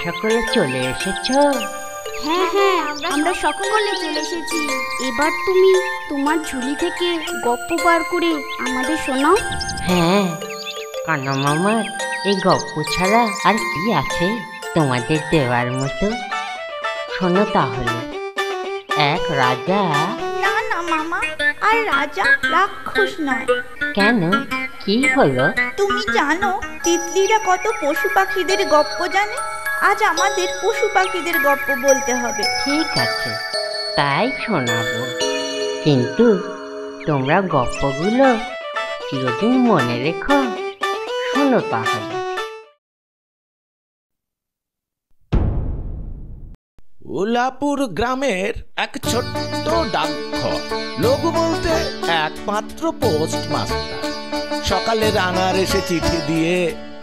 সকলে চলে এসেছো? হ্যাঁ হ্যাঁ, আমরা সকলে চলে এসেছি। এবার তুমি তোমার ঝুলি থেকে গপ্প বার করে আমাদের শোনাও। হ্যাঁ, কানা মামার এই গপ্প ছাড়া আর কি আছে তোমাদের দেওয়ার মতো? শোনো তাহলে। এক রাজা। না না মামা, আর রাজা রাক্ষস নয়। কেন, কি হলো? তুমি জানো তিতলিরা কত পশু পাখিদের গপ্প জানে? আজ আমাদের পশু পাখিদের গপ্প বলতে হবে। ঠিক আছে, তাই শোনাবো, কিন্তু তোমরা গপ্পগুলো চিরদিন মনে রেখো। শোনো তাহলে। উলাপুর গ্রামের এক ছোট্ট ডাকঘর, লোক বলতে একমাত্র পোস্টমাস্টার। সকালে রানার এসে চিঠি দিয়ে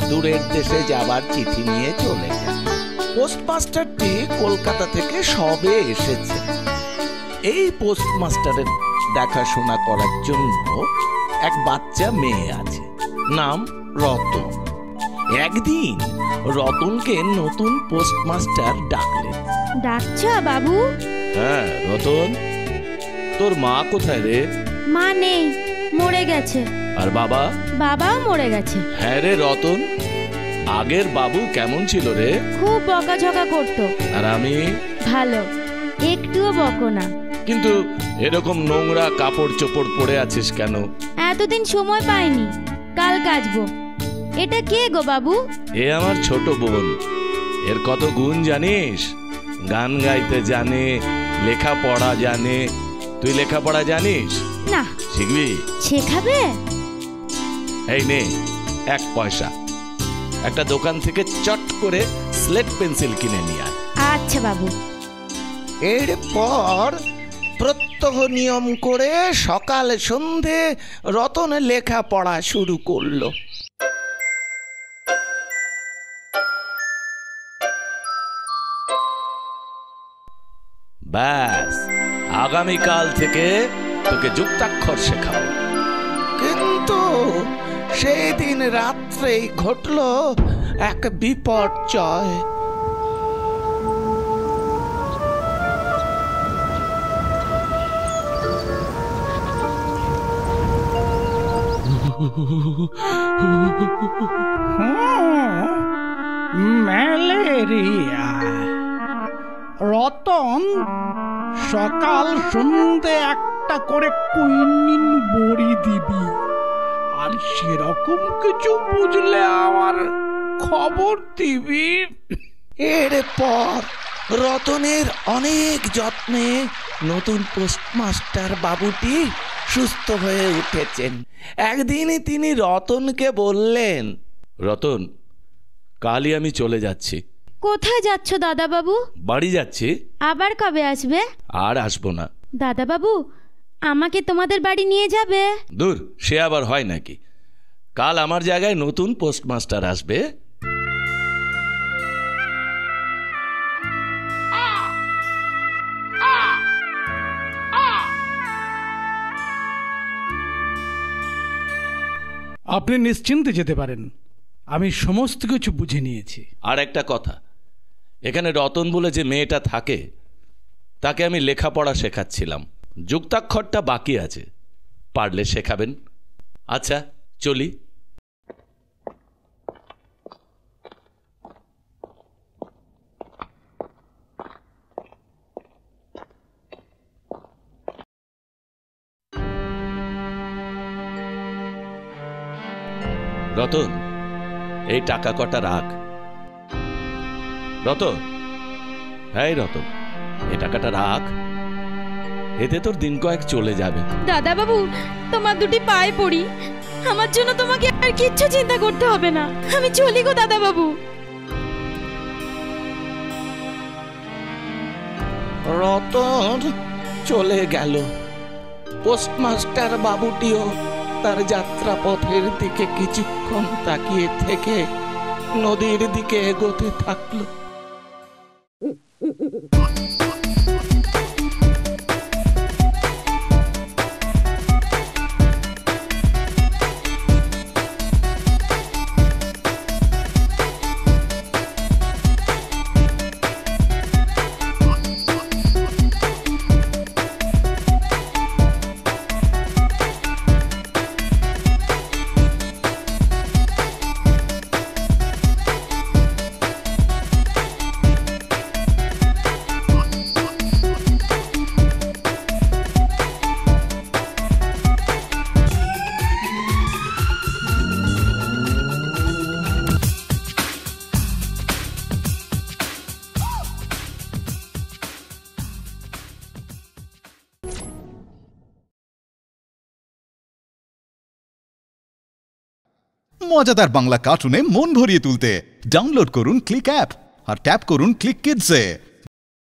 দূরের দেশে যাবার চিঠি নিয়ে চলে যায়। পোস্টমাস্টারটি কলকাতা থেকে সবে এসেছে। এই পোস্টমাস্টারের দেখাশোনা করার জন্য এক বাচ্চা মেয়ে আছে, নাম রতন। একদিন রতনকে নতুন পোস্টমাস্টার ডাকলেন। ডাকছা বাবু? হ্যাঁ রতন, তোর মা কোথায় রে? মা নেই, মরে গেছে। আর বাবা? বাবাও মরে গেছে। হ্যাঁ রে রতন, আগের বাবু কেমন ছিল রে? খুব বকাঝকা করতো। আর আমি? ভালো, একটুও বকো না। কিন্তু এরকম নোংরা কাপড় চোপড় পরে আছিস কেন? এতদিন সময় পাইনি, কাল কাচবো। এটা কে গো বাবু? এ আমার ছোট বোন। এর কত গুণ জানিস? গান গাইতে জানে, লেখাপড়া জানে। তুই লেখাপড়া জানিস? না। শিখবি? শেখাবে? এই নে 1 পয়সা, একটা দোকান থেকে চট করে স্লেট পেন্সিল কিনে নিয়ে আয়। আচ্ছা বাবু। এরপর প্রত্যহ নিয়ম করে সকাল সন্ধে রতন লেখাপড়া শুরু করলো। ব্যাস, আগামীকাল থেকে তোকে যুক্তাক্ষর শেখাবো। কিন্তু সেই দিন রাত্রেই ঘটলো এক বিপর্যয়। ম্যালেরিয়া। রতন সকাল সন্ধে একটা করে কুইনিন বড়ি দিবি, আর সেরকম কিছু বুঝলে আমার খবর দিবি। এরপর রতনের অনেক যত্নে নতুন পোস্টমাস্টার বাবুটি সুস্থ হয়ে উঠেছেন। একদিনই তিনি রতনকে বললেন, রতন, কালই আমি চলে যাচ্ছি। কোথায় যাচ্ছ দাদা বাবু? বাড়ি যাচ্ছি। আবার কবে আসবে? আর আসবো না। দাদা বাবু, আমাকে তোমাদের বাড়ি নিয়ে যাবে? দূর, সে আবার হয় নাকি? কাল আমার জায়গায় নতুন পোস্টমাস্টার আসবে। আপনি নিশ্চিন্তে যেতে পারেন, আমি সমস্ত কিছু বুঝে নিয়েছি। আর একটা কথা, এখানে রতন বলে যে মেয়েটা থাকে, তাকে আমি লেখাপড়া শেখাচ্ছিলাম। যুক্তাক্ষরটা বাকি আছে, পারলে শেখাবেন। আচ্ছা চলি। রতন, এই টাকা কটা রাখ। রতন, হ্যাঁ রতন, এই টাকাটা রাখ, এতে তোর দিন কয়েক চলে যাবে। দাদা বাবু, তোমার দুটি পায়ে পড়ি, আমার জন্য তোমাকে আর কিচ্ছু চিন্তা করতে হবে না। আমি চলি গো দাদা বাবু। রতন চলে গেল। পোস্টমাস্টার বাবুটিও তার যাত্রাপথের দিকে কিছুক্ষণ তাকিয়ে থেকে নদীর দিকে এগোতে থাকলো। মজাদার বাংলা কার্টুনে মন ভরিয়ে তুলতে ডাউনলোড করুন ক্লিক অ্যাপ আর ট্যাপ করুন ক্লিক কিডসে।